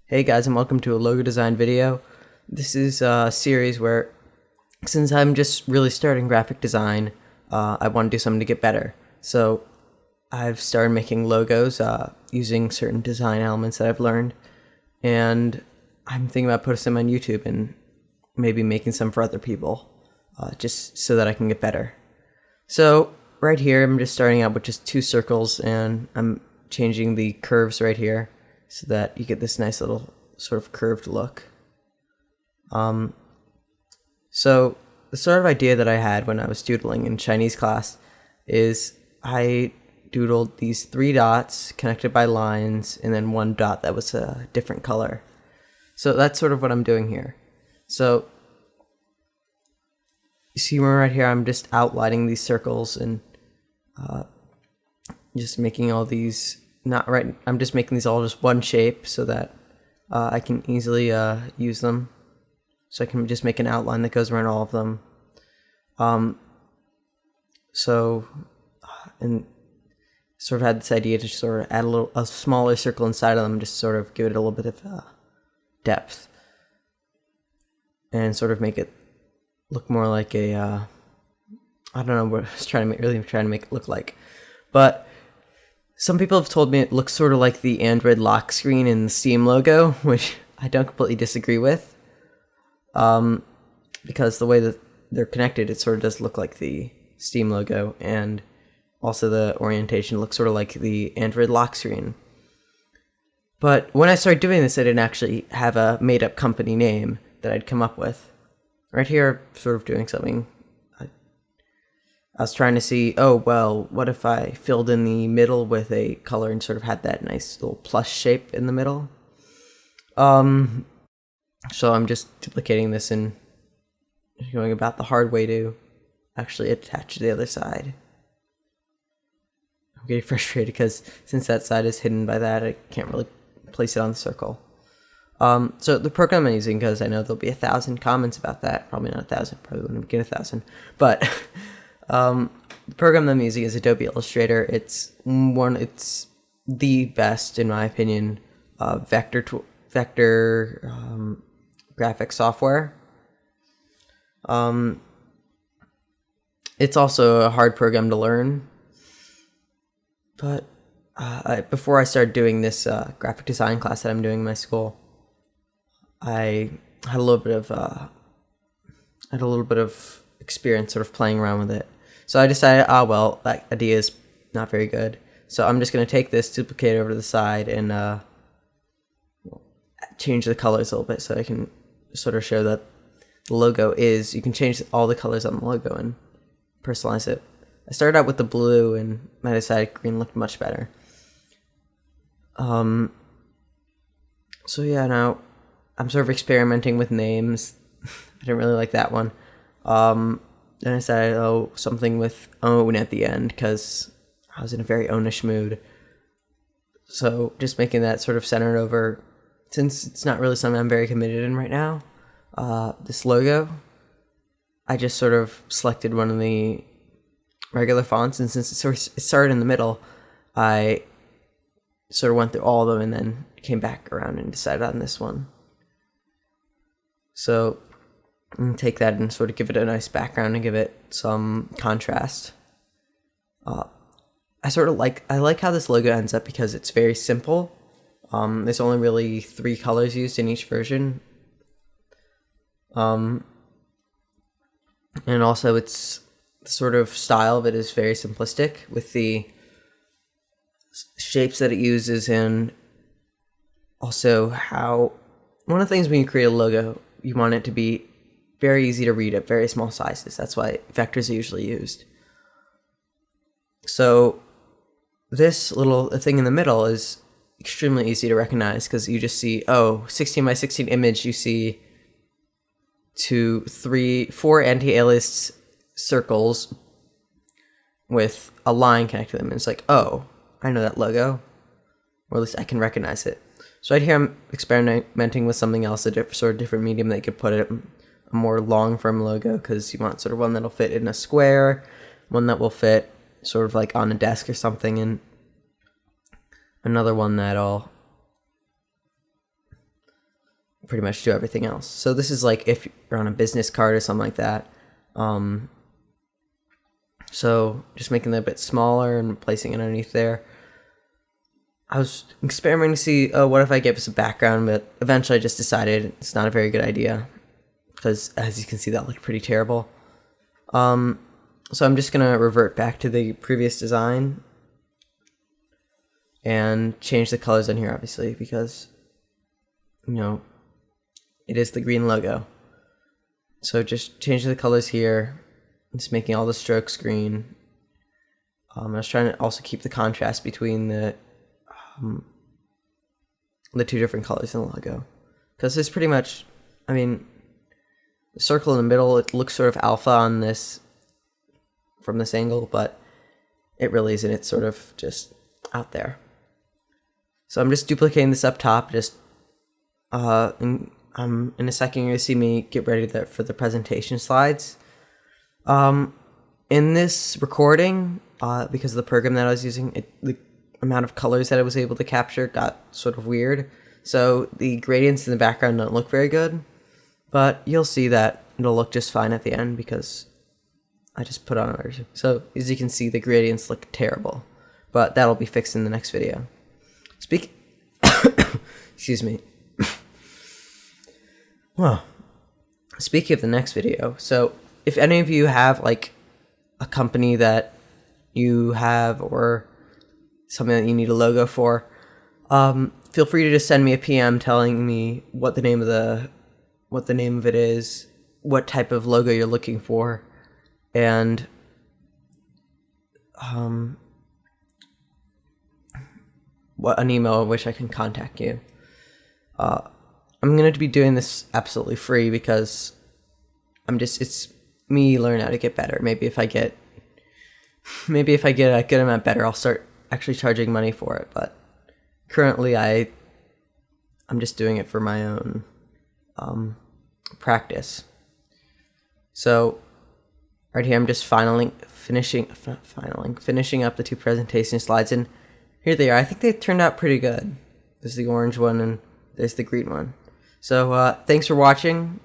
Hey guys, and welcome to a logo design video. This is a series where, since I'm just really starting graphic design, I want to do something to get better. So I've started making logos using certain design elements that I've learned, and I'm thinking about putting some on YouTube and maybe making some for other people, just so that I can get better. So right here, I'm just starting out with just two circles, and I'm changing the curves right here, so that you get this nice little sort of curved look. So the sort of idea that I had when I was doodling in Chinese class is I doodled these three dots connected by lines and then one dot that was a different color. So that's sort of what I'm doing here. So you see right here, I'm just outlining these circles and just making all these I'm just making these all just one shape so that I can easily use them. So I can just make an outline that goes around all of them. And sort of had this idea to sort of add a smaller circle inside of them, just sort of give it a little bit of depth, and sort of make it look more like a I don't know what I was really trying to make it look like, but some people have told me it looks sort of like the Android lock screen in the Steam logo, which I don't completely disagree with. Because the way that they're connected, it sort of does look like the Steam logo, and also the orientation looks sort of like the Android lock screen. But when I started doing this, I didn't actually have a made-up company name that I'd come up with. Right here, sort of doing something. I was trying to see, oh, well, what if I filled in the middle with a color and sort of had that nice little plus shape in the middle? So I'm just duplicating this and going about the hard way to actually attach to the other side. I'm getting frustrated because since that side is hidden by that, I can't really place it on the circle. So the program I'm using, because I know there'll be 1,000 comments about that, probably not 1,000, probably wouldn't get 1,000, but the program I'm using is Adobe Illustrator. It's the best, in my opinion, vector graphic software. It's also a hard program to learn, but before I started doing this graphic design class that I'm doing in my school, I had a little bit of experience sort of playing around with it. So I decided, well, that idea is not very good. So I'm just going to take this, duplicate it over to the side, and change the colors a little bit so I can sort of show that the logo is, you can change all the colors on the logo and personalize it. I started out with the blue, and I decided green looked much better. So yeah, now I'm sort of experimenting with names. I didn't really like that one. Then I decided, something with own at the end, because I was in a very ownish mood. So just making that sort of centered over, since it's not really something I'm very committed in right now, this logo, I just sort of selected one of the regular fonts, and since it started in the middle, I sort of went through all of them and then came back around and decided on this one. So I'm gonna take that and sort of give it a nice background and give it some contrast. I like how this logo ends up because it's very simple. There's only really 3 colors used in each version. And also the sort of style of it is very simplistic with the shapes that it uses, and also how one of the things when you create a logo, you want it to be very easy to read at very small sizes. That's why vectors are usually used. So this little thing in the middle is extremely easy to recognize, because you just see, 16 by 16 image, you see 4 anti-aliased circles with a line connected to them, and it's like, I know that logo, or at least I can recognize it. So right here I'm experimenting with something else, sort of different medium that you could put it, a more long form logo, because you want sort of one that'll fit in a square, one that will fit sort of like on a desk or something, and another one that'll pretty much do everything else. So this is like if you're on a business card or something like that. So just making it a bit smaller and placing it underneath there. I was experimenting to see, what if I gave us a background, but eventually I just decided it's not a very good idea because, as you can see, that looked pretty terrible. So I'm just gonna revert back to the previous design and change the colors on here, obviously, because, you know, it is the green logo. So just changing the colors here, just making all the strokes green. I was trying to also keep the contrast between the two different colors in the logo, because it's pretty much, I mean, the circle in the middle, it looks sort of alpha on this from this angle, but it really isn't. It's sort of just out there. So I'm just duplicating this up top. Just in a second you're gonna see me get ready for the presentation slides. In this recording, because of the program that I was using, the amount of colors that I was able to capture got sort of weird. So the gradients in the background don't look very good, but you'll see that it'll look just fine at the end because I just put on a version. So as you can see, the gradients look terrible, but that'll be fixed in the next video. Excuse me. Well, speaking of the next video, so if any of you have like a company that you have or something that you need a logo for, feel free to just send me a PM telling me what the name of it is, what type of logo you're looking for, and what an email in which I can contact you. I'm going to be doing this absolutely free because it's me learning how to get better. Maybe if I get a good amount better, I'll start actually charging money for it. But currently I'm just doing it for my own practice. So right here, I'm just finishing up the two presentation slides, and here they are. I think they turned out pretty good. There's the orange one and there's the green one. So thanks for watching.